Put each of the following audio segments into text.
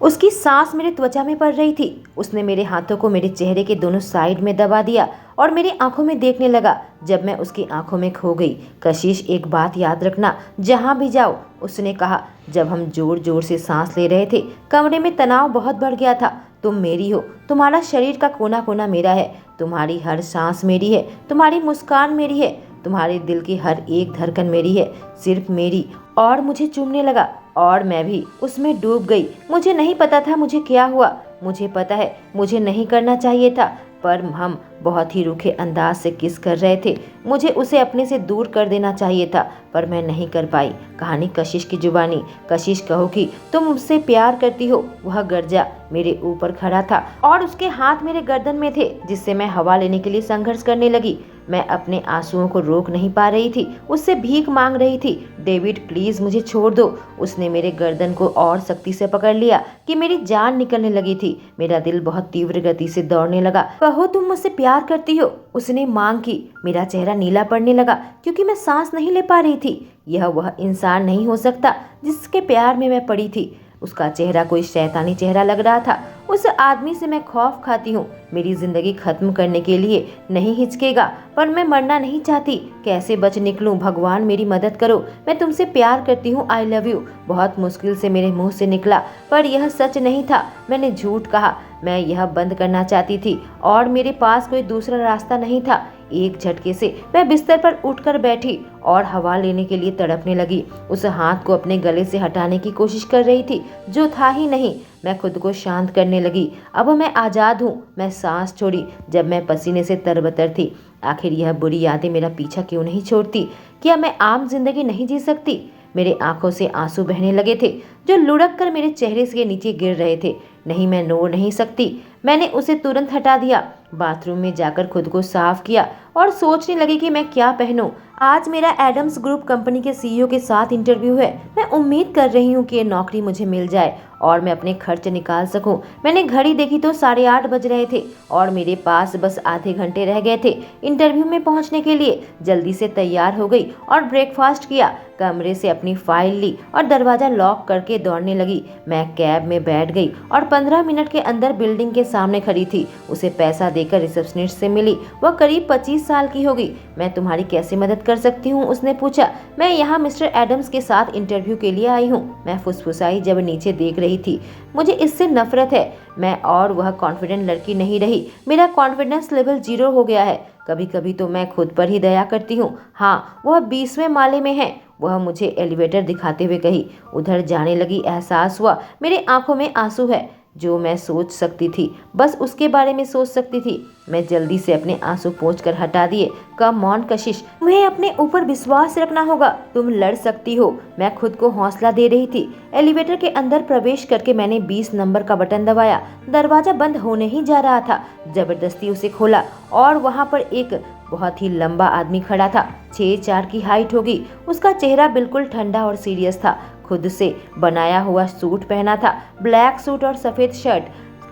उसकी सांस मेरे त्वचा में पड़ रही थी। उसने मेरे हाथों को मेरे चेहरे के दोनों साइड में दबा दिया और मेरी आंखों में देखने लगा। जब मैं उसकी आंखों में खो गई, कशिश एक बात याद रखना, जहां भी जाओ, उसने कहा। जब हम जोर जोर से सांस ले रहे थे, कमरे में तनाव बहुत बढ़ गया था। तुम मेरी हो, तुम्हारा शरीर का कोना कोना मेरा है, तुम्हारी हर सांस मेरी है, तुम्हारी मुस्कान मेरी है, तुम्हारे दिल की हर एक धड़कन मेरी है, सिर्फ मेरी। और मुझे चूमने लगा और मैं भी उसमें डूब गई। मुझे नहीं पता था मुझे क्या हुआ। मुझे पता है मुझे नहीं करना चाहिए था, पर हम बहुत ही रूखे अंदाज से किस कर रहे थे। मुझे उसे अपने से दूर कर देना चाहिए था, पर मैं नहीं कर पाई। कहानी कशिश की जुबानी। कशिश, कहो कि तुम मुझसे प्यार करती हो। वह गर्जा मेरे ऊपर खड़ा था और उसके हाथ मेरे गर्दन में थे, जिससे मैं हवा लेने के लिए संघर्ष करने लगी। मैं अपने आंसुओं को रोक नहीं पा रही थी, उससे भीख मांग रही थी। डेविड, प्लीज मुझे छोड़ दो। उसने मेरे गर्दन को और सख्ती से पकड़ लिया कि मेरी जान निकलने लगी थी। मेरा दिल बहुत तीव्र गति से दौड़ने लगा। कहो तुम मुझसे प्यार करती हो, उसने मांग की। मेरा चेहरा नीला पड़ने लगा क्योंकि मैं सांस नहीं ले पा रही थी। यह वह इंसान नहीं हो सकता जिसके प्यार में मैं पड़ी थी। उसका चेहरा कोई शैतानी चेहरा लग रहा था। उस आदमी से मैं खौफ खाती हूँ। मेरी जिंदगी खत्म करने के लिए नहीं हिचकेगा, पर मैं मरना नहीं चाहती। कैसे बच निकलूं? भगवान मेरी मदद करो। मैं तुमसे प्यार करती हूँ, आई लव यू। बहुत मुश्किल से मेरे मुंह से निकला, पर यह सच नहीं था। मैंने झूठ कहा। मैं यह बंद करना चाहती थी और मेरे पास कोई दूसरा रास्ता नहीं था। एक झटके से मैं बिस्तर पर उठकर बैठी और हवा लेने के लिए तड़पने लगी। उस हाथ को अपने गले से हटाने की कोशिश कर रही थी, जो था ही नहीं। मैं खुद को शांत करने लगी। अब मैं आजाद हूँ। मैं सांस छोड़ी जब मैं पसीने से तरबतर थी। आखिर यह बुरी यादें मेरा पीछा क्यों नहीं छोड़ती? क्या मैं आम जिंदगी नहीं जी सकती? मेरे आंखों से आंसू बहने लगे थे, जो लुढ़क कर मेरे चेहरे से नीचे गिर रहे थे। नहीं, मैं रो नहीं सकती। मैंने उसे तुरंत हटा दिया। बाथरूम में जाकर खुद को साफ किया और सोचने लगी कि मैं क्या पहनूं। आज मेरा एडम्स ग्रुप कंपनी के सीईओ के साथ इंटरव्यू है। मैं उम्मीद कर रही हूँ कि ये नौकरी मुझे मिल जाए और मैं अपने खर्च निकाल सकूं। मैंने घड़ी देखी तो 8:30 बज रहे थे और मेरे पास बस आधे घंटे रह गए थे इंटरव्यू में पहुंचने के लिए। जल्दी से तैयार हो गई और ब्रेकफास्ट किया। कमरे से अपनी फाइल ली और दरवाजा लॉक करके दौड़ने लगी। मैं कैब में बैठ गई और 15 मिनट के अंदर बिल्डिंग के सामने खड़ी थी। उसे पैसा देकर रिसेप्शनिस्ट से मिली। वह करीब 25 साल की होगी। मैं तुम्हारी कैसे मदद कर सकती हूँ? उसने पूछा। मैं यहाँ मिस्टर एडम्स के साथ इंटरव्यू के लिए आई हूँ, मैं फुसफुसाई जब नीचे देख रही थी। मुझे इससे नफरत है। मैं और वह कॉन्फिडेंट लड़की नहीं रही। मेरा कॉन्फिडेंस लेवल 0 हो गया है। कभी कभी तो मैं खुद पर ही दया करती हूँ। हाँ, वह 20वें माले में है, वह मुझे एलिवेटर दिखाते हुए कही। उधर जाने लगी। एहसास हुआ मेरे आंखों में आंसू है। जो मैं सोच सकती थी, बस उसके बारे में सोच सकती थी। मैं जल्दी से अपने आंसू पोंछकर हटा दिए। कम ऑन कशिश, तुम्हें अपने ऊपर विश्वास रखना होगा। तुम लड़ सकती हो। मैं खुद को हौसला दे रही थी। एलिवेटर के अंदर प्रवेश करके मैंने 20 नंबर का बटन दबाया। दरवाजा बंद होने ही जा रहा था। जबरदस्ती उसे खोला और वहाँ पर एक बहुत ही लंबा आदमी खड़ा था। 6'4" की हाइट होगी। उसका चेहरा बिल्कुल ठंडा और सीरियस था। खुद से बनाया हुआ सूट पहना था, ब्लैक सूट और सफेद शर्ट।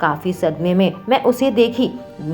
काफी सदमे में मैं उसे देखी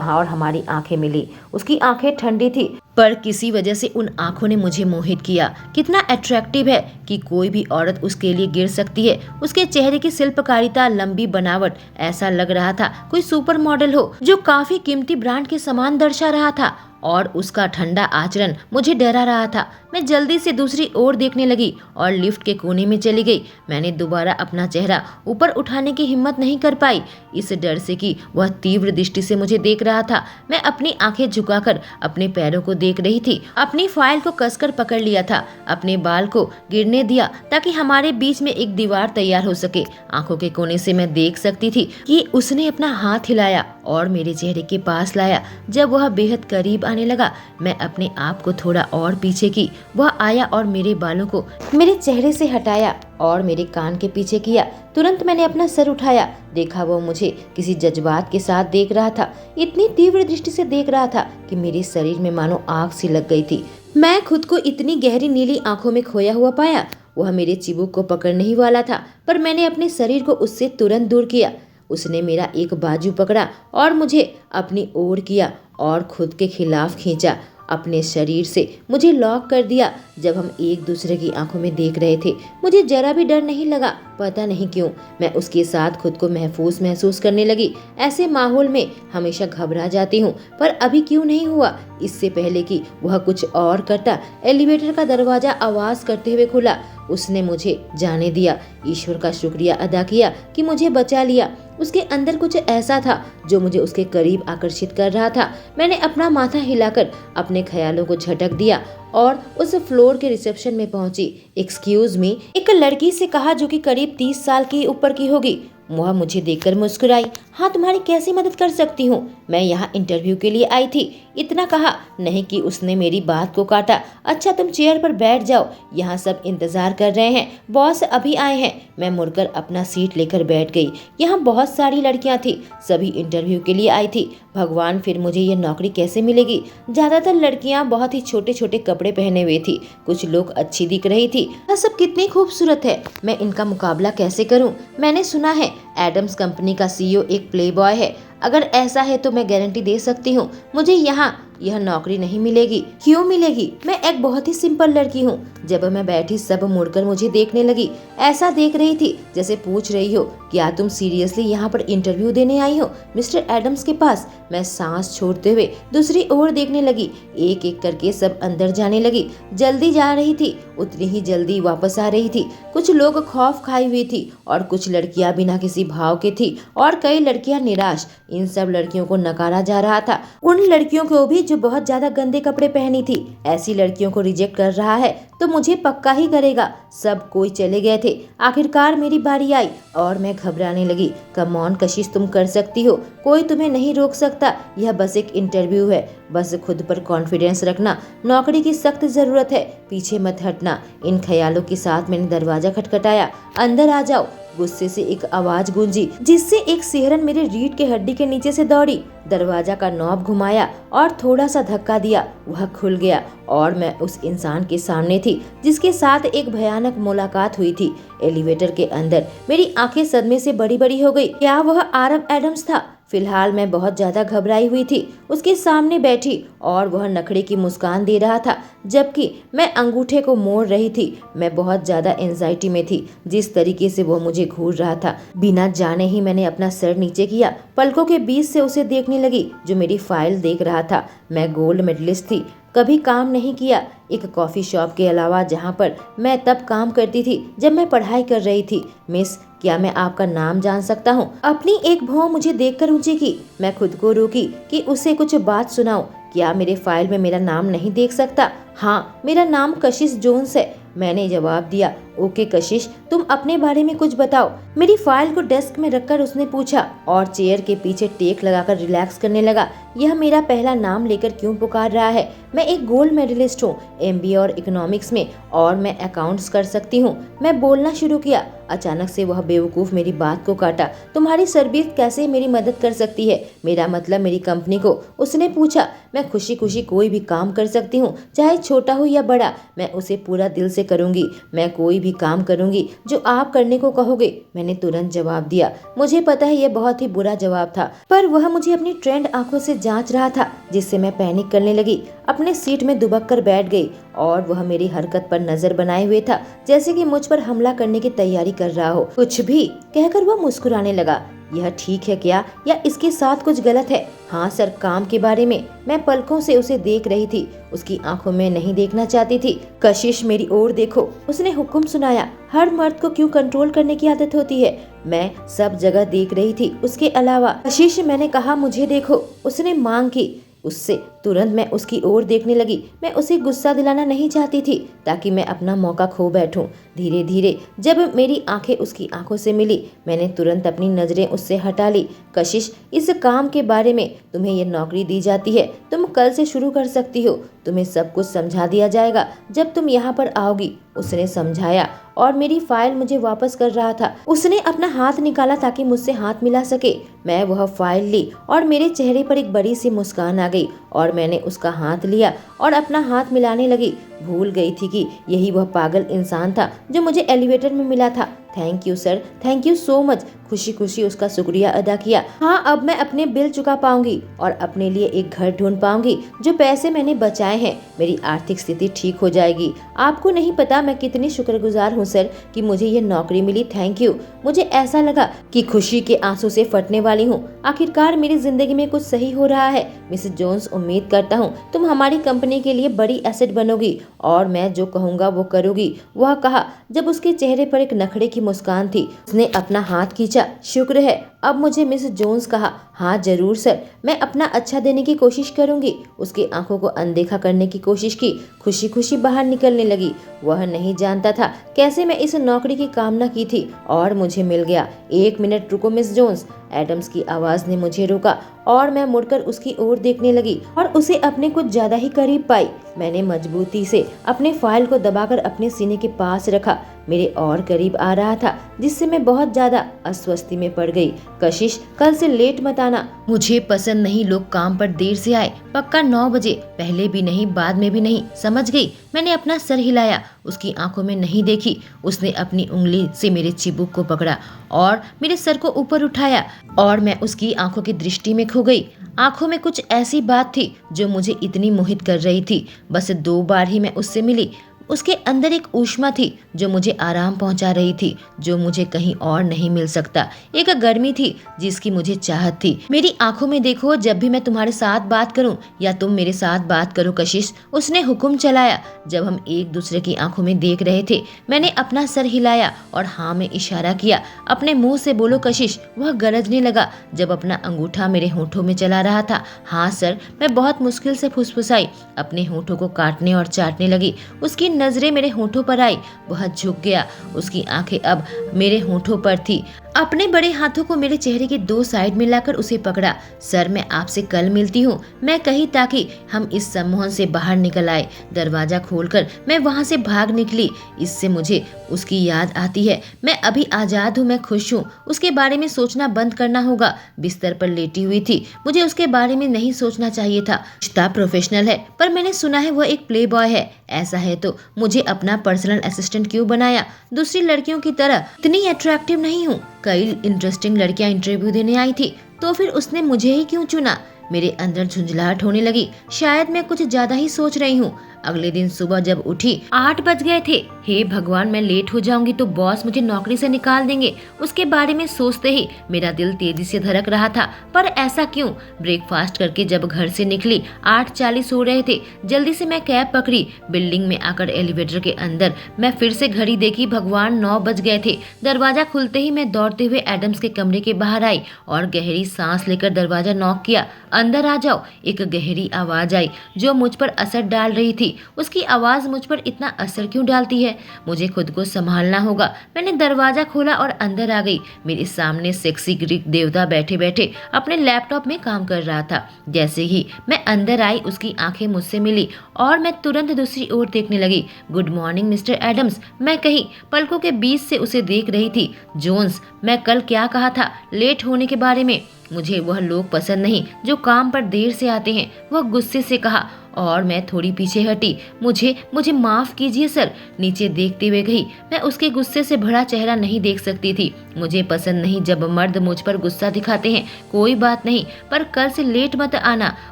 और हमारी आंखें मिली। उसकी आंखें ठंडी थी, पर किसी वजह से उन आंखों ने मुझे मोहित किया। कितना अट्रैक्टिव है कि कोई भी औरत उसके लिए गिर सकती है। उसके चेहरे की शिल्पकारिता, लंबी बनावट, ऐसा लग रहा था कोई सुपर मॉडल हो जो काफी कीमती ब्रांड के सामान दर्शा रहा था। और उसका ठंडा आचरण मुझे डरा रहा था। मैं जल्दी से दूसरी ओर देखने लगी और लिफ्ट के कोने में चली गई। मैंने दोबारा अपना चेहरा ऊपर उठाने की हिम्मत नहीं कर पाई, इस डर से कि वह तीव्र दृष्टि से मुझे देख रहा था। मैं अपनी आंखें झुकाकर अपने पैरों को देख रही थी। अपनी फाइल को कसकर पकड़ लिया था, अपने बाल को गिरने दिया ताकि हमारे बीच में एक दीवार तैयार हो सके। आंखों के कोने से मैं देख सकती थी कि उसने अपना हाथ हिलाया और मेरे चेहरे के पास लाया। जब वह बेहद करीब आने लगा, मैं अपने आप को थोड़ा और पीछे की। वह आया और मेरे बालों को मेरे चेहरे से हटाया और मेरे कान के पीछे किया। तुरंत मैंने अपना सर उठाया। देखा वो मुझे किसी जज्बात के साथ देख रहा था। इतनी तीव्र दृष्टि से देख रहा था कि मेरे शरीर में मानो आग सी लग गई थी। मैं खुद को इतनी गहरी नीली आंखों में खोया हुआ पाया। वह मेरे चिबुक को पकड़ने ही वाला था, पर मैंने अपने शरीर को उससे तुरंत दूर किया। उसने मेरा एक बाजू पकड़ा और मुझे अपनी ओर किया और खुद के खिलाफ खींचा अपने शरीर से मुझे लॉक कर दिया। जब हम एक दूसरे की आंखों में देख रहे थे मुझे जरा भी डर नहीं लगा। पता नहीं क्यों मैं उसके साथ खुद को महसूस करने लगी। ऐसे माहौल में हमेशा घबरा जाती हूँ, पर अभी क्यों नहीं हुआ। इससे पहले कि वह कुछ और करता, एलिवेटर का दरवाजा आवाज करते हुए खुला। उसने मुझे जाने दिया। ईश्वर का शुक्रिया अदा किया कि मुझे बचा लिया। उसके अंदर कुछ ऐसा था जो मुझे उसके करीब आकर्षित कर रहा था। मैंने अपना माथा हिलाकर अपने ख्यालों को झटक दिया और उस फ्लोर के रिसेप्शन में पहुंची। एक्सक्यूज मी, एक लड़की से कहा जो कि करीब 30 साल की ऊपर की होगी। वह मुझे देखकर मुस्कुराई। हाँ, तुम्हारी कैसी मदद कर सकती हूँ? मैं यहाँ इंटरव्यू के लिए आई थी, इतना कहा। नहीं कि उसने मेरी बात को काटा। अच्छा, तुम चेयर पर बैठ जाओ, यहाँ सब इंतजार कर रहे हैं, बॉस अभी आए हैं। मैं मुड़कर अपना सीट लेकर बैठ गई। यहाँ बहुत सारी लड़कियाँ थी, सभी इंटरव्यू के लिए आई थी। भगवान, फिर मुझे यह नौकरी कैसे मिलेगी? ज्यादातर लड़कियाँ बहुत ही छोटे छोटे कपड़े पहने हुए थी, कुछ लोग अच्छी दिख रही थी। यह सब कितनी खूबसूरत है, मैं इनका मुकाबला कैसे करूं? मैंने सुना है एडम्स कंपनी का सीईओ एक प्लेबॉय है। अगर ऐसा है तो मैं गारंटी दे सकती हूँ मुझे यहाँ यह नौकरी नहीं मिलेगी। क्यों मिलेगी? मैं एक बहुत ही सिंपल लड़की हूँ। जब मैं बैठी सब मुड़कर मुझे देखने लगी, ऐसा देख रही थी जैसे पूछ रही हो, क्या तुम सीरियसली यहाँ पर इंटरव्यू देने आई हो मिस्टर एडम्स के पास? मैं सांस छोड़ते हुए दूसरी ओर देखने लगी। एक एक करके सब अंदर जाने लगी। जल्दी जा रही थी, उतनी ही जल्दी वापस आ रही थी। कुछ लोग खौफ खाई हुई थी और कुछ लड़कियां बिना किसी भाव के थी और कई लड़कियां निराश। इन सब लड़कियों को नकारा जा रहा था, उन लड़कियों को भी जो बहुत ज्यादा गंदे कपड़े पहनी थी। ऐसी लड़कियों को रिजेक्ट कर रहा है तो मुझे पक्का ही करेगा। सब कोई चले गए थे, आखिरकार मेरी बारी आई और मैं घबराने लगी। कम ऑन कशिश, तुम कर सकती हो, कोई तुम्हें नहीं रोक सकता। यह बस एक इंटरव्यू है, बस खुद पर कॉन्फिडेंस रखना। नौकरी की सख्त जरूरत है, पीछे मत हटना। इन ख्यालों के साथ मैंने दरवाजा खटखटाया। अंदर आ जाओ, गुस्से से एक आवाज गूंजी, जिससे एक सिहरन मेरे रीढ़ के हड्डी के नीचे से दौड़ी। दरवाजा का नॉब घुमाया और थोड़ा सा धक्का दिया, वह खुल गया और मैं उस इंसान के सामने थी जिसके साथ एक भयानक मुलाकात हुई थी। एलिवेटर के अंदर मेरी आंखें सदमे से बड़ी बड़ी हो गई। क्या वह आरव एडम्स था? फिलहाल मैं बहुत ज्यादा घबराई हुई थी। उसके सामने बैठी और वह नखरे की मुस्कान दे रहा था जबकि मैं अंगूठे को मोड़ रही थी। मैं बहुत ज्यादा एंजाइटी में थी। जिस तरीके से वो मुझे घूर रहा था, बिना जाने ही मैंने अपना सर नीचे किया। पलकों के बीच से उसे देखने लगी जो मेरी फाइल देख रहा था। मैं गोल्ड मेडलिस्ट थी, कभी काम नहीं किया एक कॉफी शॉप के अलावा, जहाँ पर मैं तब काम करती थी जब मैं पढ़ाई कर रही थी। मिस, क्या मैं आपका नाम जान सकता हूँ? अपनी एक भौं मुझे देखकर ऊंची की। मैं खुद को रोकी कि उसे कुछ बात सुनाऊं। क्या मेरे फाइल में मेरा नाम नहीं देख सकता? हाँ, मेरा नाम कशिश जोन्स है, मैंने जवाब दिया। ओके कशिश, तुम अपने बारे में कुछ बताओ। मेरी फाइल को डेस्क में रखकर उसने पूछा और चेयर के पीछे टेक लगाकर रिलैक्स करने लगा। यह मेरा पहला नाम लेकर क्यों पुकार रहा है? मैं एक गोल्ड मेडलिस्ट हूँ एमबीए और इकोनॉमिक्स में, और मैं अकाउंट्स कर सकती हूँ। मैं बोलना शुरू किया। अचानक से वह बेवकूफ मेरी बात को काटा। तुम्हारी सर्विस कैसे मेरी मदद कर सकती है? मेरा मतलब मेरी कंपनी को, उसने पूछा। मैं खुशी खुशी कोई भी काम कर सकती हूँ, चाहे छोटा हो या बड़ा। मैं उसे पूरा दिल से करूंगी। मैं कोई भी काम करूंगी जो आप करने को कहोगे, मैंने तुरंत जवाब दिया। मुझे पता है यह बहुत ही बुरा जवाब था, पर वह मुझे अपनी ट्रेंड आंखों से जांच रहा था, जिससे मैं पैनिक करने लगी। अपने सीट में दुबक कर बैठ गई और वह मेरी हरकत पर नजर बनाए हुए था, जैसे कि मुझ पर हमला करने की तैयारी कर रहा हो। कुछ भी कहकर वह मुस्कुराने लगा। यह ठीक है क्या, या इसके साथ कुछ गलत है? हाँ सर, काम के बारे में। मैं पलकों से उसे देख रही थी, उसकी आंखों में नहीं देखना चाहती थी। कशिश, मेरी ओर देखो, उसने हुक्म सुनाया। हर मर्द को क्यों कंट्रोल करने की आदत होती है? मैं सब जगह देख रही थी उसके अलावा। कशिश, मैंने कहा मुझे देखो, उसने मांग की। उससे तुरंत मैं उसकी ओर देखने लगी। मैं उसे गुस्सा दिलाना नहीं चाहती थी ताकि मैं अपना मौका खो बैठूं। धीरे धीरे जब मेरी आंखें उसकी आंखों से मिली, मैंने तुरंत अपनी नजरें उससे हटा ली। कशिश, इस काम के बारे में तुम्हें ये नौकरी दी जाती है, तुम कल से शुरू कर सकती हो। तुम्हें सब कुछ समझा दिया जाएगा जब तुम यहाँ पर आओगी, उसने समझाया और मेरी फाइल मुझे वापस कर रहा था। उसने अपना हाथ निकाला ताकि मुझसे हाथ मिला सके। मैं वह फाइल ली और मेरे चेहरे पर एक बड़ी सी मुस्कान आ गई और मैंने उसका हाथ लिया और अपना हाथ मिलाने लगी। भूल गई थी कि यही वह पागल इंसान था जो मुझे एलिवेटर में मिला था। Thank you sir, thank you so much. खुशी खुशी उसका शुक्रिया अदा किया। हाँ, अब मैं अपने बिल चुका पाऊंगी और अपने लिए एक घर ढूंढ पाऊंगी। जो पैसे मैंने बचाए हैं, मेरी आर्थिक स्थिति ठीक हो जाएगी। आपको नहीं पता मैं कितनी शुक्रगुजार हूँ सर कि मुझे ये नौकरी मिली। Thank you. मुझे ऐसा लगा कि खुशी के आंसू से फटने वाली हूँ। आखिरकार मेरी जिंदगी में कुछ सही हो रहा है। मिसेस जोन्स, उम्मीद करता हूँ तुम हमारी कंपनी के लिए बड़ी एसेट बनोगी और मैं जो कहूँगा वो करोगी, वह कहा जब उसके चेहरे पर एक नखरे की मुस्कान थी। उसने अपना हाथ खींचा। शुक्र है, अब मुझे मिसेस जोन्स कहा। हाँ जरूर सर, मैं अपना अच्छा देने की कोशिश करूंगी। उसकी आंखों को अनदेखा करने की कोशिश की। खुशी खुशी बाहर निकलने लगी। वह नहीं जानता था कैसे मैं इस नौकरी की कामना की थी और मुझे मिल गया। 1 मिनट रुको मिस जोन्स। एडम्स की आवाज ने मुझे रोका और मैं मुड़कर उसकी ओर देखने लगी और उसे अपने कुछ ज्यादा ही करीब पाई। मैंने मजबूती से अपने फाइल को दबाकर अपने सीने के पास रखा। मेरे और करीब आ रहा था, जिससे मैं बहुत ज्यादा अस्वस्थी में पड़ गई। कशिश, कल से लेट मत आना। मुझे पसंद नहीं लोग काम पर देर से आए। पक्का 9 बजे, पहले भी नहीं बाद में भी नहीं, समझ गई? मैंने अपना सर हिलाया। उसकी आंखों में नहीं देखी। उसने अपनी उंगली से मेरे चिबुक को पकड़ा और मेरे सर को ऊपर उठाया और मैं उसकी आंखों की दृष्टि में खो गई। आंखों में कुछ ऐसी बात थी जो मुझे इतनी मोहित कर रही थी। बस 2 बार ही मैं उससे मिली। उसके अंदर एक ऊष्मा थी जो मुझे आराम पहुंचा रही थी, जो मुझे कहीं और नहीं मिल सकता। एक गर्मी थी जिसकी मुझे चाहत थी। मेरी आंखों में देखो जब भी मैं तुम्हारे साथ बात करूं या तुम मेरे साथ बात करो कशिश, उसने हुक्म चलाया। जब हम एक दूसरे की आंखों में देख रहे थे, मैंने अपना सर हिलाया और हाँ में इशारा किया। अपने मुंह से बोलो कशिश। वह गरजने लगा जब अपना अंगूठा मेरे होठों में चला रहा था। हाँ सर, मैं बहुत मुश्किल से फुसफुसाई। अपने होठों को काटने और चाटने लगी। उसकी नजरें मेरे होठों पर आई। वह झुक गया। उसकी आंखें अब मेरे होठों पर थी। अपने बड़े हाथों को मेरे चेहरे के 2 साइड में लाकर उसे पकड़ा। सर, मैं आपसे कल मिलती हूँ, मैं कही, ताकि हम इस सम्मोहन से बाहर निकल आए। दरवाजा खोलकर मैं वहाँ से भाग निकली। इससे मुझे उसकी याद आती है। मैं अभी आजाद हूँ, मैं खुश हूँ। उसके बारे में सोचना बंद करना होगा। बिस्तर पर लेटी हुई थी। मुझे उसके बारे में नहीं सोचना चाहिए था। रिश्ता प्रोफेशनल है, पर मैंने सुना है वह एक प्ले बॉय है। ऐसा है तो मुझे अपना पर्सनल असिस्टेंट क्यों बनाया? दूसरी लड़कियों की तरह इतनी अट्रैक्टिव नहीं हूँ। कई इंटरेस्टिंग लड़कियां इंटरव्यू देने आई थी, तो फिर उसने मुझे ही क्यों चुना? मेरे अंदर झुंझलाहट होने लगी। शायद मैं कुछ ज्यादा ही सोच रही हूँ। अगले दिन सुबह जब उठी, 8 बज गए थे। हे भगवान, मैं लेट हो जाऊंगी तो बॉस मुझे नौकरी से निकाल देंगे। उसके बारे में सोचते ही मेरा दिल तेजी से धड़क रहा था। पर ऐसा क्यों? ब्रेकफास्ट करके जब घर से निकली, 8:40 हो रहे थे। जल्दी से मैं कैब पकड़ी। बिल्डिंग में आकर एलिवेटर के अंदर मैं फिर से घड़ी देखी। भगवान, 9 बज गए थे। दरवाजा खुलते ही मैं दौड़ते हुए एडम्स के कमरे के बाहर आई और गहरी सांस लेकर दरवाजा नॉक किया। अंदर आ जाओ। एक गहरी आवाज आई जो मुझ पर असर डाल रही थी। उसकी आवाज मुझ पर इतना असर क्यों डालती है? मुझे खुद को संभालना होगा। मैंने दरवाजा खोला और अंदर आ गई। मेरे सामने सेक्सी ग्रीक देवता बैठे बैठे अपने लैपटॉप में काम कर रहा था। जैसे ही मैं अंदर आई, उसकी आंखें मुझसे मिली और मैं तुरंत दूसरी ओर देखने लगी। गुड मॉर्निंग मिस्टर एडम्स, मैं कही। पलकों के बीच से उसे देख रही थी। जोन्स, मैं कल क्या कहा था लेट होने के बारे में? मुझे वह लोग पसंद नहीं जो काम पर देर से आते हैं, वह गुस्से से कहा और मैं थोड़ी पीछे हटी। मुझे माफ कीजिए सर, नीचे देखते हुए कही। मैं उसके गुस्से से भरा चेहरा नहीं देख सकती थी। मुझे पसंद नहीं जब मर्द मुझ पर गुस्सा दिखाते हैं। कोई बात नहीं, पर कल से लेट मत आना,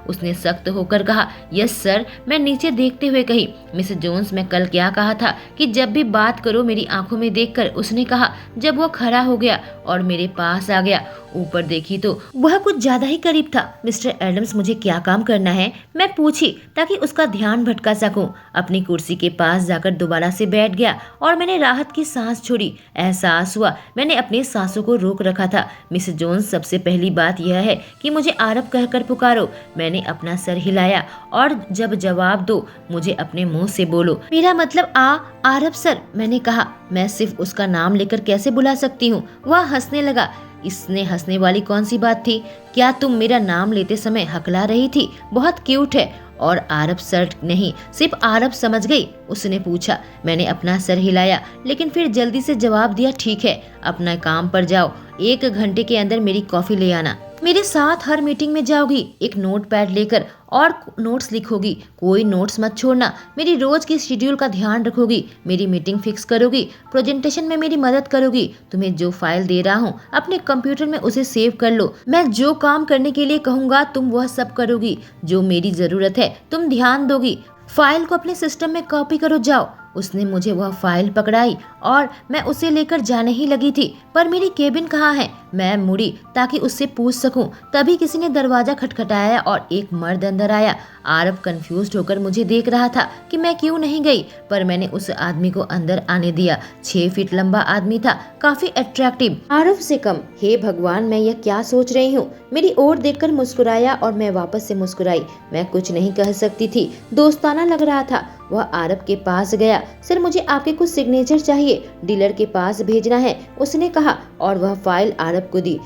उसने सख्त होकर कहा। यस सर, मैं नीचे देखते हुए कही। मिसेस जोन्स, मैं कल क्या कहा था कि जब भी बात करो मेरी आंखों में देखकर, उसने कहा। जब वो खड़ा हो गया और मेरे पास आ गया, ऊपर देखी तो वह कुछ ज्यादा ही करीब था। मिस्टर एडम्स, मुझे क्या काम करना है? मैं पूछी ताकि उसका ध्यान भटका सकूं। अपनी कुर्सी के पास जाकर दोबारा से बैठ गया और मैंने राहत की सांस छोड़ी। एहसास हुआ मैंने अपने सांसों को रोक रखा था। मिसेस जोन्स, सबसे पहली बात यह है कि मुझे आरब कहकर पुकारो। मैंने अपना सर हिलाया और जब जवाब दो मुझे अपने मुंह से बोलो। मेरा मतलब आरब सर, मैंने कहा। मैं सिर्फ उसका नाम लेकर कैसे बुला सकती हूँ? वह हंसने लगा। इसने हंसने वाली कौन सी बात थी? क्या तुम मेरा नाम लेते समय हकला रही थी? बहुत क्यूट है। और आरब सर नहीं, सिर्फ आरब समझ गई? उसने पूछा। मैंने अपना सर हिलाया, लेकिन फिर जल्दी से जवाब दिया। ठीक है, अपना काम पर जाओ। 1 घंटे के अंदर मेरी कॉफी ले आना। मेरे साथ हर मीटिंग में जाओगी, एक नोट पैड लेकर और नोट्स लिखोगी, कोई नोट्स मत छोड़ना, मेरी रोज की शेड्यूल का ध्यान रखोगी, मेरी मीटिंग फिक्स करोगी, प्रेजेंटेशन में मेरी मदद करोगी, तुम्हें जो फाइल दे रहा हूँ अपने कंप्यूटर में उसे सेव कर लो, मैं जो काम करने के लिए कहूँगा तुम वह सब करोगी, जो मेरी जरूरत है तुम ध्यान दोगी, फाइल को अपने सिस्टम में कॉपी करो जाओ। उसने मुझे वह फाइल पकड़ाई और मैं उसे लेकर जाने ही लगी थी, पर मेरी केबिन कहाँ है? मैं मुड़ी ताकि उससे पूछ सकूं। तभी किसी ने दरवाजा खटखटाया और एक मर्द अंदर आया। आरव कंफ्यूज्ड होकर मुझे देख रहा था कि मैं क्यों नहीं गई, पर मैंने उस आदमी को अंदर आने दिया। 6 फीट लंबा आदमी था, काफी अट्रैक्टिव। आरव से कम। हे भगवान, मैं यह क्या सोच रही हूँ? मेरी ओर देखकर मुस्कुराया और मैं वापस से मुस्कुराई। मैं कुछ नहीं कह सकती थी, दोस्ताना लग रहा था। वह आरव के पास गया। सर, मुझे आपके कुछ सिग्नेचर चाहिए, डीलर के पास भेजना है, उसने कहा और वह फाइल आरव को दी।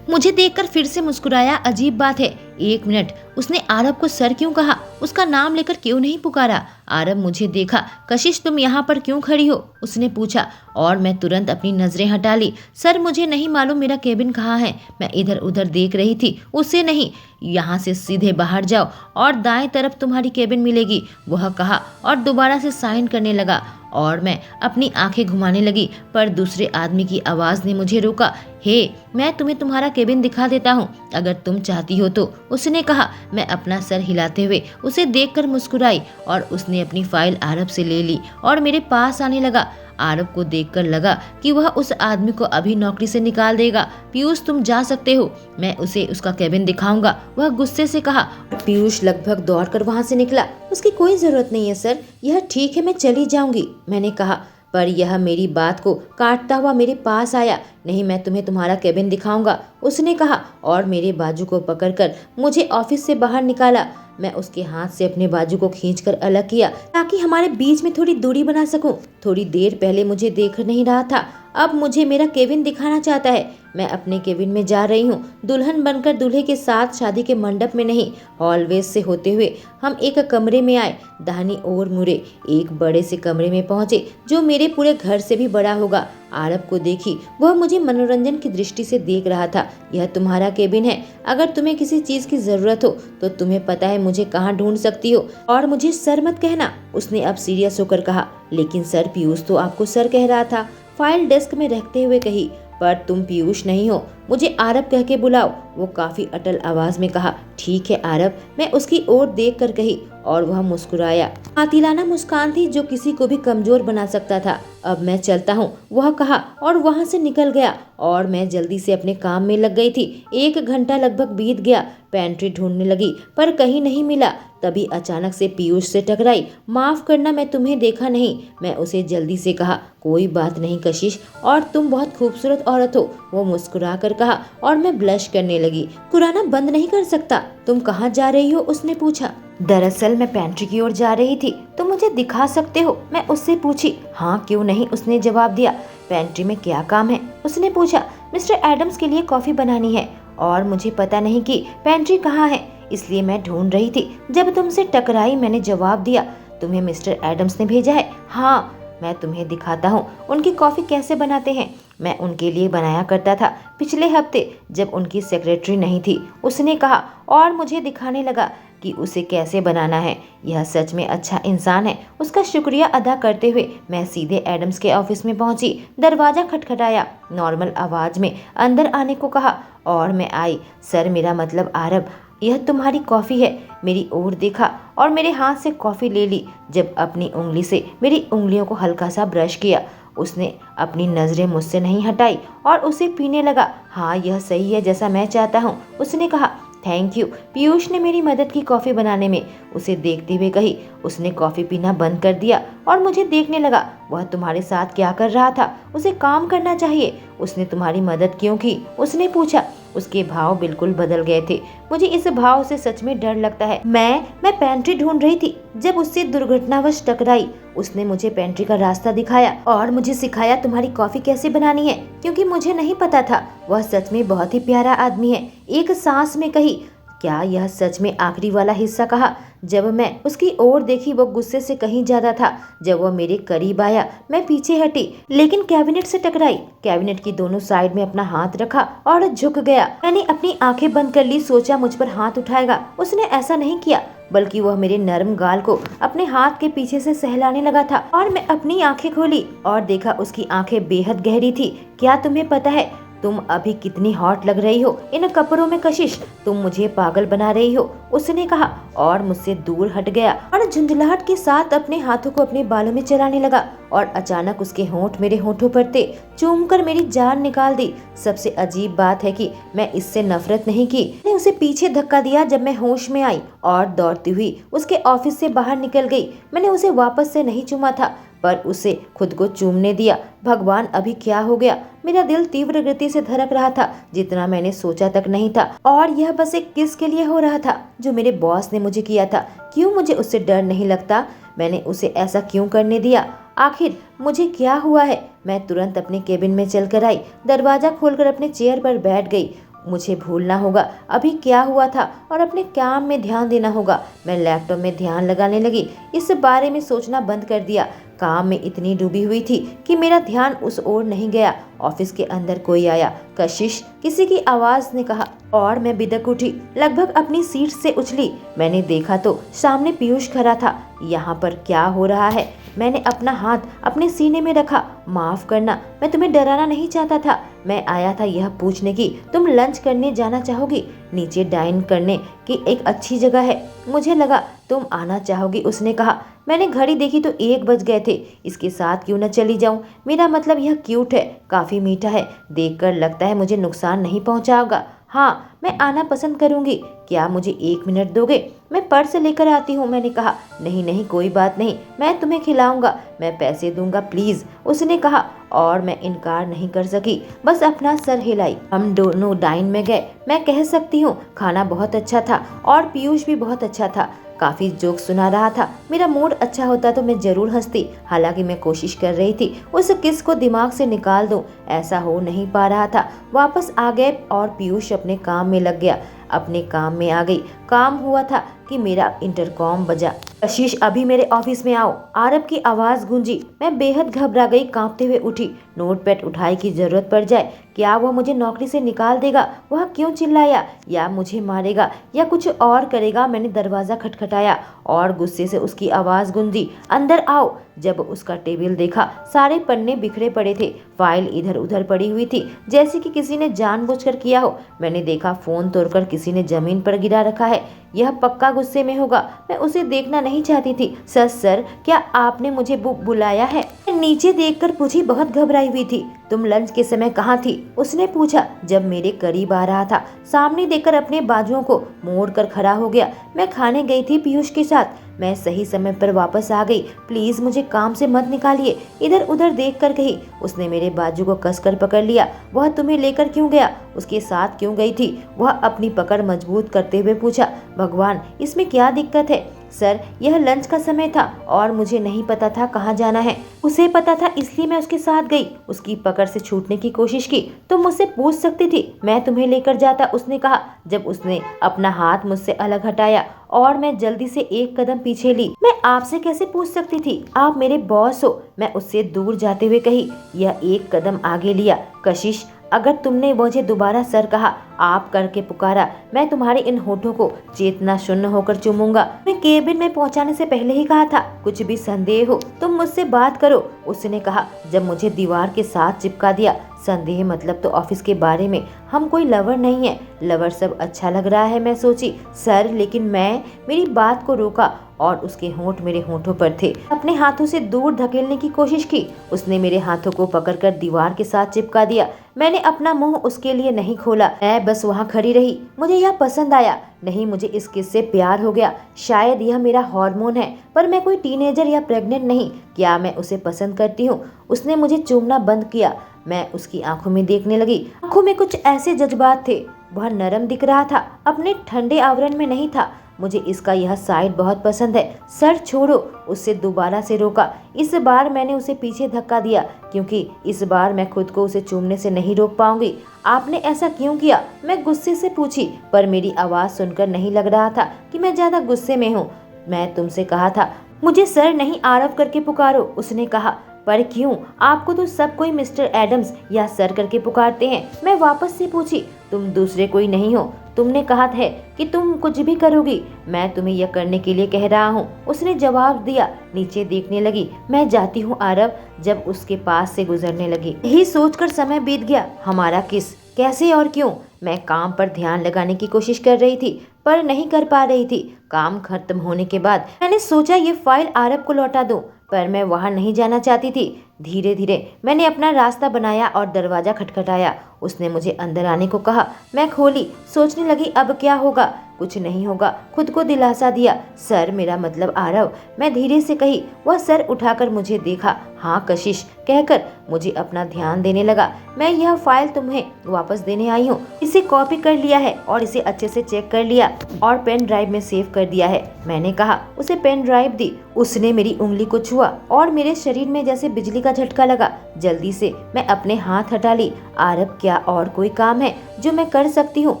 मुझे देखकर फिर से मुस्कुराया। अजीब बात है, 1 मिनट, उसने आरव को सर क्यों कहा? उसका नाम लेकर क्यों नहीं पुकारा? आरव मुझे देखा। कशिश, तुम यहाँ पर क्यों खड़ी हो? उसने पूछा और मैं तुरंत अपनी नजरें हटा ली। सर, मुझे नहीं मालूम मेरा केबिन कहाँ है। मैं इधर उधर देख रही थी, उसे नहीं। यहाँ से सीधे बाहर जाओ और दाएं तरफ तुम्हारी केबिन मिलेगी, वह कहा और दोबारा से साइन करने लगा और मैं अपनी आंखें घुमाने लगी, पर दूसरे आदमी की आवाज ने मुझे रोका। हे, मैं तुम्हें तुम्हारा केबिन दिखा देता हूँ, अगर तुम चाहती हो तो, उसने कहा। मैं अपना सर हिलाते हुए उसे देखकर मुस्कुराई और उसने अपनी फाइल आरव से ले ली और मेरे पास आने लगा। आरव को देखकर लगा कि वह उस आदमी को अभी नौकरी से निकाल देगा। पीयूष, तुम जा सकते हो, मैं उसे उसका केबिन दिखाऊंगा, वह गुस्से से कहा। पीयूष लगभग दौड़कर वहां से निकला। उसकी कोई जरूरत नहीं है सर, यह ठीक है, मैं चली जाऊंगी, मैंने कहा, पर यह मेरी बात को काटता हुआ मेरे पास आया। नहीं, मैं तुम्हें तुम्हारा केबिन दिखाऊंगा, उसने कहा और मेरे बाजू को पकड़कर मुझे ऑफिस से बाहर निकाला। मैं उसके हाथ से अपने बाजू को खींचकर अलग किया ताकि हमारे बीच में थोड़ी दूरी बना सकूं। थोड़ी देर पहले मुझे देख नहीं रहा था, अब मुझे मेरा केबिन दिखाना चाहता है। मैं अपने केबिन में जा रही हूँ, दुल्हन बनकर दूल्हे के साथ, शादी के मंडप में नहीं। हॉलवे से होते हुए हम एक कमरे में आए, दाहिनी ओर मुड़े, एक बड़े से कमरे में पहुंचे जो मेरे पूरे घर से भी बड़ा होगा। आरव को देखी, वह मुझे मनोरंजन की दृष्टि से देख रहा था। यह तुम्हारा केबिन है, अगर तुम्हें किसी चीज की जरूरत हो तो तुम्हें पता है मुझे कहाँ ढूंढ सकती हो, और मुझे सर मत कहना, उसने अब सीरियस होकर कहा। लेकिन सर, पीयूष तो आपको सर कह रहा था, फाइल डेस्क में रखते हुए कही। पर तुम पीयूष नहीं हो, मुझे आरव कह के बुलाओ, वो काफी अटल आवाज में कहा। ठीक है आरव, मैं उसकी ओर देख कर कही और वह मुस्कुराया। कातिलाना मुस्कान थी जो किसी को भी कमजोर बना सकता था। अब मैं चलता हूँ, वह कहा और वहाँ से निकल गया और मैं जल्दी से अपने काम में लग गई थी। 1 घंटा लगभग बीत गया, पेंट्री ढूंढने लगी पर कहीं नहीं मिला। तभी अचानक से पीयूष से टकराई। माफ करना, मैं तुम्हें देखा नहीं, मैं उसे जल्दी से कहा। कोई बात नहीं कशिश, और तुम बहुत खूबसूरत औरत हो, वो मुस्कुरा कर कहा और मैं ब्लश करने लगी। कुराना बंद नहीं कर सकता, तुम कहाँ जा रही हो, उसने पूछा। दरअसल मैं पेंट्री की ओर जा रही थी, तुम मुझे दिखा सकते हो, मैं उससे पूछी। हाँ क्यों नहीं, उसने जवाब दिया। पेंट्री में क्या काम है, उसने पूछा। मिस्टर एडम्स के लिए कॉफी बनानी है और मुझे पता नहीं कि पेंट्री कहाँ है, इसलिए मैं ढूंढ रही थी। जब तुमसे टकराई मैंने जवाब दिया। तुम्हें मिस्टर एडम्स ने भेजा है? हाँ, मैं तुम्हें दिखाता हूँ उनकी कॉफी कैसे बनाते हैं, मैं उनके लिए बनाया करता था पिछले हफ्ते जब उनकी सेक्रेटरी नहीं थी, उसने कहा और मुझे दिखाने लगा कि उसे कैसे बनाना है। यह सच में अच्छा इंसान है। उसका शुक्रिया अदा करते हुए मैं सीधे एडम्स के ऑफिस में पहुंची। दरवाजा खटखटाया, नॉर्मल आवाज में अंदर आने को कहा और मैं आई। सर, मेरा मतलब आरव, यह तुम्हारी कॉफ़ी है। मेरी ओर देखा और मेरे हाथ से कॉफ़ी ले ली। जब अपनी उंगली से मेरी उंगलियों को हल्का सा ब्रश किया, उसने अपनी नज़रें मुझसे नहीं हटाई और उसे पीने लगा। हाँ, यह सही है जैसा मैं चाहता हूँ, उसने कहा। थैंक यू, पीयूष ने मेरी मदद की कॉफ़ी बनाने में, उसे देखते हुए कही। उसने कॉफ़ी पीना बंद कर दिया और मुझे देखने लगा। वह तुम्हारे साथ क्या कर रहा था? उसे काम करना चाहिए। उसने तुम्हारी मदद क्यों की? उसने पूछा। उसके भाव बिल्कुल बदल गए थे। मुझे इस भाव से सच में डर लगता है। मैं पेंट्री ढूंढ रही थी जब उससे दुर्घटनावश टकराई। उसने मुझे पेंट्री का रास्ता दिखाया और मुझे सिखाया तुम्हारी कॉफी कैसे बनानी है, क्योंकि मुझे नहीं पता था। वह सच में बहुत ही प्यारा आदमी है, एक सांस में कही। क्या यह सच में आखिरी वाला हिस्सा कहा? जब मैं उसकी ओर देखी वो गुस्से से कहीं ज्यादा था। जब वह मेरे करीब आया मैं पीछे हटी, लेकिन कैबिनेट से टकराई। कैबिनेट की दोनों साइड में अपना हाथ रखा और झुक गया। मैंने अपनी आंखें बंद कर ली, सोचा मुझ पर हाथ उठाएगा। उसने ऐसा नहीं किया, बल्कि वह मेरे नरम गाल को अपने हाथ के पीछे से सहलाने लगा था। और मैं अपनी आंखें खोली और देखा उसकी आंखें बेहद गहरी थी। क्या तुम्हें पता है तुम अभी कितनी हॉट लग रही हो इन कपड़ों में कशिश, तुम मुझे पागल बना रही हो, उसने कहा और मुझसे दूर हट गया और झुंझलाहट के साथ अपने हाथों को अपने बालों में चलाने लगा। और अचानक उसके होंठ मेरे होंठों पर थे, चूमकर मेरी जान निकाल दी। सबसे अजीब बात है कि मैं इससे नफरत नहीं की। मैंने उसे पीछे धक्का दिया जब मैं होश में आई और दौड़ती हुई उसके ऑफिस से बाहर निकल गई। मैंने उसे वापस से नहीं चूमा था, पर उसे खुद को चूमने दिया। भगवान, अभी क्या हो गया? मेरा दिल तीव्र गति से धड़क रहा था, जितना मैंने सोचा तक नहीं था। और यह बस एक किस के लिए हो रहा था जो मेरे बॉस ने मुझे किया था। क्यों मुझे उससे डर नहीं लगता? मैंने उसे ऐसा क्यों करने दिया? आखिर मुझे क्या हुआ है? मैं तुरंत अपने केबिन में चलकर आई, दरवाजा खोलकर अपने चेयर पर बैठ गई। मुझे भूलना होगा अभी क्या हुआ था और अपने काम में ध्यान देना होगा। मैं लैपटॉप में ध्यान लगाने लगी, इस बारे में सोचना बंद कर दिया। काम में इतनी डूबी हुई थी कि मेरा ध्यान उस ओर नहीं गया। ऑफिस के अंदर कोई आया। कशिश, किसी की आवाज ने कहा और मैं बिदक उठी, लगभग अपनी सीट से उछली। मैंने देखा तो सामने पीयूष खड़ा था। यहाँ पर क्या हो रहा है? मैंने अपना हाथ अपने सीने में रखा। माफ करना, मैं तुम्हें डराना नहीं चाहता था। मैं आया था यह पूछने की तुम लंच करने जाना चाहोगी? नीचे डाइन करने की एक अच्छी जगह है, मुझे लगा तुम आना चाहोगी, उसने कहा। मैंने घड़ी देखी तो 1 बज गए थे। इसके साथ क्यों न चली जाऊं? मेरा मतलब यह क्यूट है, काफी मीठा है, देखकर लगता है मुझे नुकसान नहीं पहुंचाओगा। हाँ, मैं आना पसंद करूंगी। क्या मुझे 1 मिनट दोगे? मैं पर्स लेकर आती हूँ, मैंने कहा। नहीं नहीं, कोई बात नहीं, मैं तुम्हें खिलाऊंगा, मैं पैसे दूंगा, प्लीज, उसने कहा। और मैं इनकार नहीं कर सकी, बस अपना सर हिलाई। हम दोनों डाइन में गए। मैं कह सकती हूँ खाना बहुत अच्छा था और पीयूष भी बहुत अच्छा था, काफी जोक सुना रहा था। मेरा मूड अच्छा होता तो मैं जरूर हंसती। हालांकि मैं कोशिश कर रही थी उस किस को दिमाग से निकाल दूं, ऐसा हो नहीं पा रहा था। वापस आ गए और पीयूष अपने काम में लग गया। अपने काम में आ गई। काम हुआ था कि मेरा इंटरकॉम बजा। कशिश, अभी मेरे ऑफिस में आओ, आरब की आवाज गूंजी। मैं बेहद घबरा गई, कांपते हुए उठी। नोटपैड उठाई की जरूरत पड़ जाए। क्या वह मुझे नौकरी से निकाल देगा? वह क्यों चिल्लाया? या मुझे मारेगा या कुछ और करेगा? मैंने दरवाजा खटखटाया और गुस्से से उसकी आवाज गूंजी, अंदर आओ। जब उसका टेबल देखा, सारे पन्ने बिखरे पड़े थे, फाइल इधर उधर पड़ी हुई थी, जैसे कि किसी ने जानबूझकर किया हो। मैंने देखा फोन तोड़कर किसी ने जमीन पर गिरा रखा है। यह पक्का गुस्से में होगा। मैं उसे देखना नहीं चाहती थी। सर, क्या आपने मुझे बुलाया है? नीचे देखकर पूछी, बहुत घबराई हुई थी। तुम लंच के समय कहाँ थी? उसने पूछा जब मेरे करीब आ रहा था। सामने देखकर अपने बाजुओं को मोड़कर खड़ा हो गया। मैं खाने गई थी पीयूष के साथ। मैं सही समय पर वापस आ गई। प्लीज मुझे काम से मत निकालिए, इधर उधर देखकर कही। उसने मेरे बाजू को कसकर पकड़ लिया। वह तुम्हें लेकर क्यों गया? उसके साथ क्यों गई थी? वह अपनी पकड़ मजबूत करते हुए पूछा। भगवान, इसमें क्या दिक्कत है? सर, यह लंच का समय था और मुझे नहीं पता था कहाँ जाना है। उसे पता था, इसलिए मैं उसके साथ गई। उसकी पकड़ से छूटने की कोशिश की। तुम मुझसे पूछ सकती थी, मैं तुम्हें लेकर जाता, उसने कहा। जब उसने अपना हाथ मुझसे अलग हटाया और मैं जल्दी से 1 कदम पीछे ली। मैं आपसे कैसे पूछ सकती थी? आप मेरे बॉस हो, मैं उससे दूर जाते हुए कही। यह 1 कदम आगे लिया। कशिश, अगर तुमने मुझे दोबारा सर कहा, आप करके पुकारा, मैं तुम्हारे इन होठों को चेतना शून्य होकर चूमूंगा। मैं केबिन में पहुंचाने से पहले ही कहा था, कुछ भी संदेह हो तुम मुझसे बात करो, उसने कहा जब मुझे दीवार के साथ चिपका दिया। संदेह मतलब तो ऑफिस के बारे में। हम कोई लवर नहीं है। लवर सब अच्छा लग रहा है, मैं सोची। सर, लेकिन मेरी बात को रोका और उसके होंठ मेरे होंठों पर थे। अपने हाथों से दूर धकेलने की कोशिश की। उसने मेरे हाथों को पकड़कर दीवार के साथ चिपका दिया। मैंने अपना मुंह उसके लिए नहीं खोला। मैं बस वहाँ खड़ी रही। मुझे यह पसंद आया। नहीं, मुझे इस किस से प्यार हो गया। शायद यह मेरा हार्मोन है, पर मैं कोई टीनेजर या प्रेग्नेंट नहीं। क्या मैं उसे पसंद करती हूँ? उसने मुझे चूमना बंद किया। मैं उसकी आंखों में देखने लगी। आंखों में कुछ ऐसे जज्बात थे। वह नरम दिख रहा था, अपने ठंडे आवरण में नहीं था। मुझे इसका यह साइड बहुत पसंद है। सर छोड़ो, उससे दोबारा से रोका। इस बार मैंने उसे पीछे धक्का दिया क्योंकि इस बार मैं खुद को उसे चूमने से नहीं रोक पाऊंगी। आपने ऐसा क्यों किया? मैं गुस्से से पूछी, पर मेरी आवाज सुनकर नहीं लग रहा था कि मैं ज्यादा गुस्से में हूँ। मैं तुमसे कहा था मुझे सर नहीं आरव करके पुकारो, उसने कहा। पर क्यों? आपको तो सब कोई मिस्टर एडम्स या सर करके पुकारते हैं। मैं वापस से पूछी, तुम दूसरे कोई नहीं हो। तुमने कहा है कि तुम कुछ भी करोगी। मैं तुम्हें यह करने के लिए कह रहा हूँ, उसने जवाब दिया। नीचे देखने लगी। मैं जाती हूँ आरव। जब उसके पास से गुजरने लगी, यही सोचकर समय बीत गया। हमारा किस, कैसे और क्यों? मैं काम पर ध्यान लगाने की कोशिश कर रही थी पर नहीं कर पा रही थी। काम खत्म होने के बाद मैंने सोचा ये फाइल आरव को लौटा दूं, पर मैं वहां नहीं जाना चाहती थी। धीरे धीरे मैंने अपना रास्ता बनाया और दरवाजा खटखटाया। उसने मुझे अंदर आने को कहा। मैं खोली, सोचने लगी अब क्या होगा। कुछ नहीं होगा, खुद को दिलासा दिया। सर, मेरा मतलब आरव, मैं धीरे से कही। वह सर उठाकर मुझे देखा। हाँ कशिश कहकर मुझे अपना ध्यान देने लगा। मैं यह फाइल तुम्हें वापस देने आई हूँ। इसे कॉपी कर लिया है और इसे अच्छे से चेक कर लिया और पेन ड्राइव में सेव कर दिया है। मैंने कहा। उसे पेन ड्राइव दी। उसने मेरी उंगली को छुआ और मेरे शरीर में जैसे बिजली का झटका लगा। जल्दी से मैं अपने हाथ हटा ली। आरव, क्या और कोई काम है जो मैं कर सकती हूँ?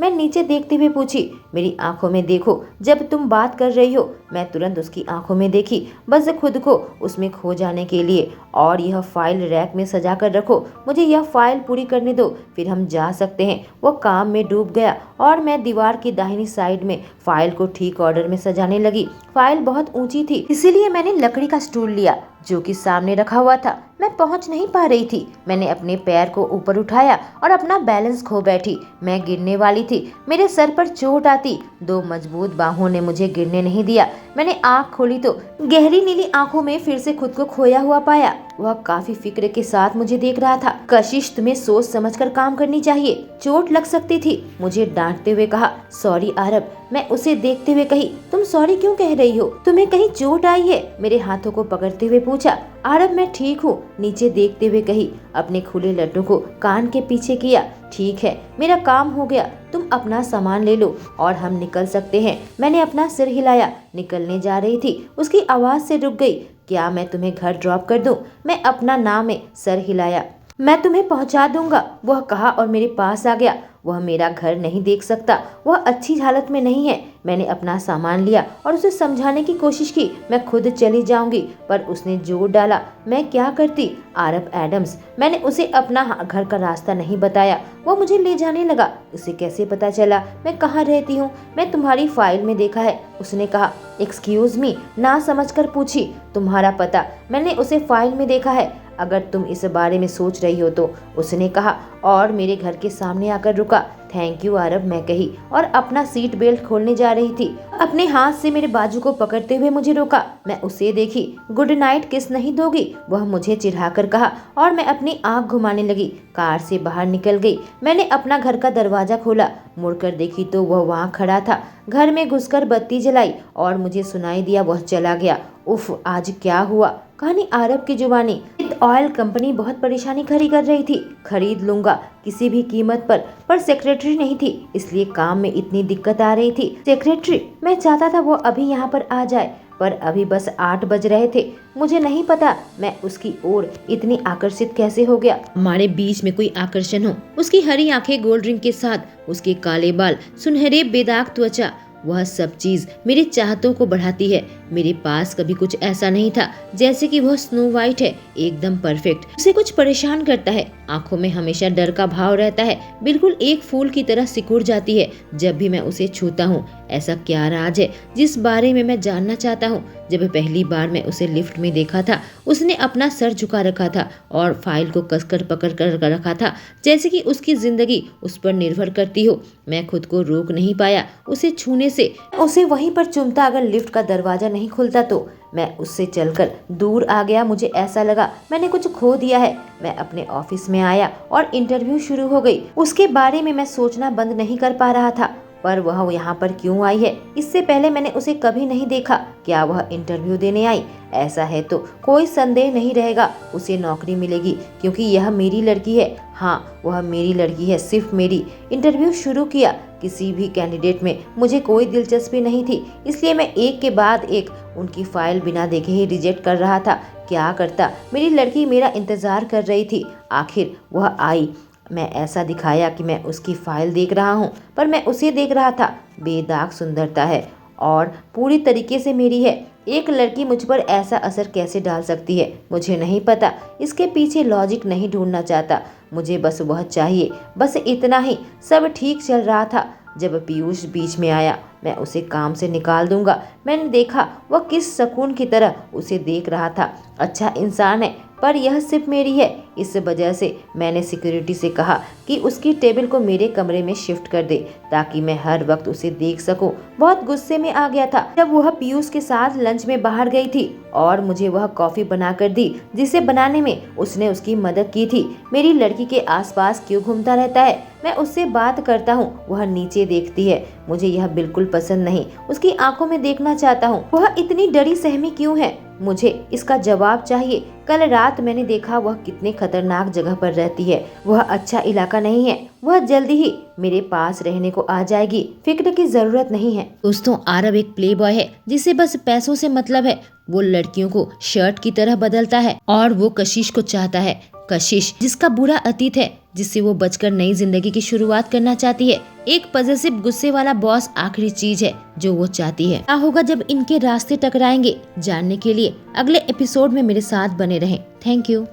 मैं नीचे देखते हुए पूछी। मेरी आंखों में देखो जब तुम बात कर रही हो। मैं तुरंत उसकी आंखों में देखी, बस खुद को उसमें खो जाने के लिए। और यह फाइल रैक में सजा कर रखो, मुझे यह फाइल पूरी करने दो, फिर हम जा सकते हैं। वो काम में डूब गया और मैं दीवार की दाहिनी साइड में फाइल को ठीक ऑर्डर में सजाने लगी। फाइल बहुत ऊंची थी, इसीलिए मैंने लकड़ी का स्टूल लिया जो कि सामने रखा हुआ था। मैं पहुंच नहीं पा रही थी। मैंने अपने पैर को ऊपर उठाया और अपना बैलेंस खो बैठी। मैं गिरने वाली थी, मेरे सर पर चोट आती। दो मजबूत बाहों ने मुझे गिरने नहीं दिया। मैंने आंख खोली तो गहरी नीली आंखों में फिर से खुद को खोया हुआ पाया। वह काफी फिक्र के साथ मुझे देख रहा था। कशिश, तुम्हें सोच समझकर काम करनी चाहिए, चोट लग सकती थी, मुझे डांटते हुए कहा। सॉरी आरव, मैं उसे देखते हुए कही। तुम सॉरी क्यों कह रही हो? तुम्हें कहीं चोट आई है? मेरे हाथों को पकड़ते हुए पूछा। आरव, मैं ठीक हूँ, नीचे देखते हुए कही। अपने खुले लड्डू को कान के पीछे किया। ठीक है, मेरा काम हो गया, तुम अपना सामान ले लो और हम निकल सकते हैं। मैंने अपना सिर हिलाया। निकलने जा रही थी, उसकी आवाज से रुक गई। क्या मैं तुम्हें घर ड्रॉप कर दूं? मैं अपना नाम में सर हिलाया। मैं तुम्हें पहुंचा दूंगा, वह कहा और मेरे पास आ गया। वह मेरा घर नहीं देख सकता, वह अच्छी हालत में नहीं है। मैंने अपना सामान लिया और उसे समझाने की कोशिश की, मैं खुद चली जाऊंगी, पर उसने जोर डाला। मैं क्या करती? आरव एडम्स, मैंने उसे अपना घर का रास्ता नहीं बताया। वो मुझे ले जाने लगा। उसे कैसे पता चला मैं कहाँ रहती हूँ? मैं तुम्हारी फाइल में देखा है, उसने कहा। एक्सक्यूज मी, ना समझकर पूछी। तुम्हारा पता? मैंने उसे फाइल में देखा है, अगर तुम इस बारे में सोच रही हो तो, उसने कहा और मेरे घर के सामने आकर रुका। थैंक यू आरव, मैं कही और अपना सीट बेल्ट खोलने जा रही थी। अपने हाथ से मेरे बाजू को पकड़ते हुए मुझे रोका। मैं उसे देखी। गुड नाइट किस नहीं दोगी? वह मुझे चिढ़ाकर कहा और मैं अपनी आंख घुमाने लगी। कार से बाहर निकल गई। मैंने अपना घर का दरवाजा खोला, मुड़कर देखी तो वह वहाँ खड़ा था। घर में घुसकर बत्ती जलाई और मुझे सुनाई दिया वह चला गया। उफ, आज क्या हुआ? कहानी आरव की जुबानी। ऑयल कंपनी बहुत परेशानी खड़ी कर रही थी। खरीद लूंगा किसी भी कीमत पर सेक्रेटरी नहीं थी, इसलिए काम में इतनी दिक्कत आ रही थी। सेक्रेटरी, मैं चाहता था वो अभी यहाँ पर आ जाए, पर अभी बस 8 बज रहे थे। मुझे नहीं पता मैं उसकी ओर इतनी आकर्षित कैसे हो गया। हमारे बीच में कोई आकर्षण हो। उसकी हरी आंखें गोल्ड रिंग के साथ, उसके काले बाल, सुनहरे बेदाग त्वचा, वह सब चीज मेरी चाहतों को बढ़ाती है। मेरे पास कभी कुछ ऐसा नहीं था, जैसे कि वह स्नो वाइट है, एकदम परफेक्ट। उसे कुछ परेशान करता है, आंखों में हमेशा डर का भाव रहता है, बिल्कुल एक फूल की तरह सिकुड़ जाती है जब भी मैं उसे छूता हूँ। ऐसा क्या राज है जिस बारे में मैं जानना चाहता हूँ? जब पहली बार मैं उसे लिफ्ट में देखा था, उसने अपना सर झुका रखा था और फाइल को कसकर पकड़ कर रखा था, जैसे कि उसकी जिंदगी उस पर निर्भर करती हो। मैं खुद को रोक नहीं पाया उसे छूने से। उसे वहीं पर चूमता अगर लिफ्ट का दरवाजा नहीं खुलता तो। मैं उससे चलकर दूर आ गया। मुझे ऐसा लगा मैंने कुछ खो दिया है। मैं अपने ऑफिस में आया और इंटरव्यू शुरू हो गई। उसके बारे में मैं सोचना बंद नहीं कर पा रहा था। पर वह यहाँ पर क्यों आई है? इससे पहले मैंने उसे कभी नहीं देखा। क्या वह इंटरव्यू देने आई? ऐसा है तो कोई संदेह नहीं रहेगा, उसे नौकरी मिलेगी, क्योंकि यह मेरी लड़की है। हाँ, वह मेरी लड़की है, सिर्फ मेरी। इंटरव्यू शुरू किया। किसी भी कैंडिडेट में मुझे कोई दिलचस्पी नहीं थी, इसलिए मैं एक के बाद एक उनकी फाइल बिना देखे ही रिजेक्ट कर रहा था। क्या करता, मेरी लड़की मेरा इंतजार कर रही थी। आखिर वह आई। मैं ऐसा दिखाया कि मैं उसकी फाइल देख रहा हूँ, पर मैं उसे देख रहा था। बेदाग सुंदरता है और पूरी तरीके से मेरी है। एक लड़की मुझ पर ऐसा असर कैसे डाल सकती है, मुझे नहीं पता। इसके पीछे लॉजिक नहीं ढूंढना चाहता, मुझे बस वह चाहिए, बस इतना ही। सब ठीक चल रहा था जब पीयूष बीच में आया। मैं उसे काम से निकाल दूंगा। मैंने देखा वह किस सुकून की तरह उसे देख रहा था। अच्छा इंसान है, पर यह सिर्फ मेरी है। इस वजह से मैंने सिक्योरिटी से कहा कि उसकी टेबल को मेरे कमरे में शिफ्ट कर दे, ताकि मैं हर वक्त उसे देख सकूं। बहुत गुस्से में आ गया था जब वह पीयूष के साथ लंच में बाहर गई थी और मुझे वह कॉफी बनाकर दी, जिसे बनाने में उसने उसकी मदद की थी। मेरी लड़की के आसपास क्यों घूमता रहता है? मैं उससे बात करता हूँ, वह नीचे देखती है। मुझे यह बिल्कुल पसंद नहीं। उसकी आंखों में देखना चाहता हूँ। वह इतनी डरी सहमी क्यों है? मुझे इसका जवाब चाहिए। कल रात मैंने देखा वह कितने खतरनाक जगह पर रहती है। वह अच्छा इलाका नहीं है। वह जल्दी ही मेरे पास रहने को आ जाएगी, फिक्र की जरूरत नहीं है। दोस्तों, आरव एक प्लेबॉय है जिसे बस पैसों से मतलब है। वो लड़कियों को शर्ट की तरह बदलता है और वो कशिश को चाहता है। कशिश जिसका बुरा अतीत है, जिससे वो बचकर नई जिंदगी की शुरुआत करना चाहती है। एक पॉजिटिव गुस्से वाला बॉस आखिरी चीज है जो वो चाहती है। क्या होगा जब इनके रास्ते टकराएंगे, जानने के लिए अगले एपिसोड में मेरे साथ बने रहें। Thank you.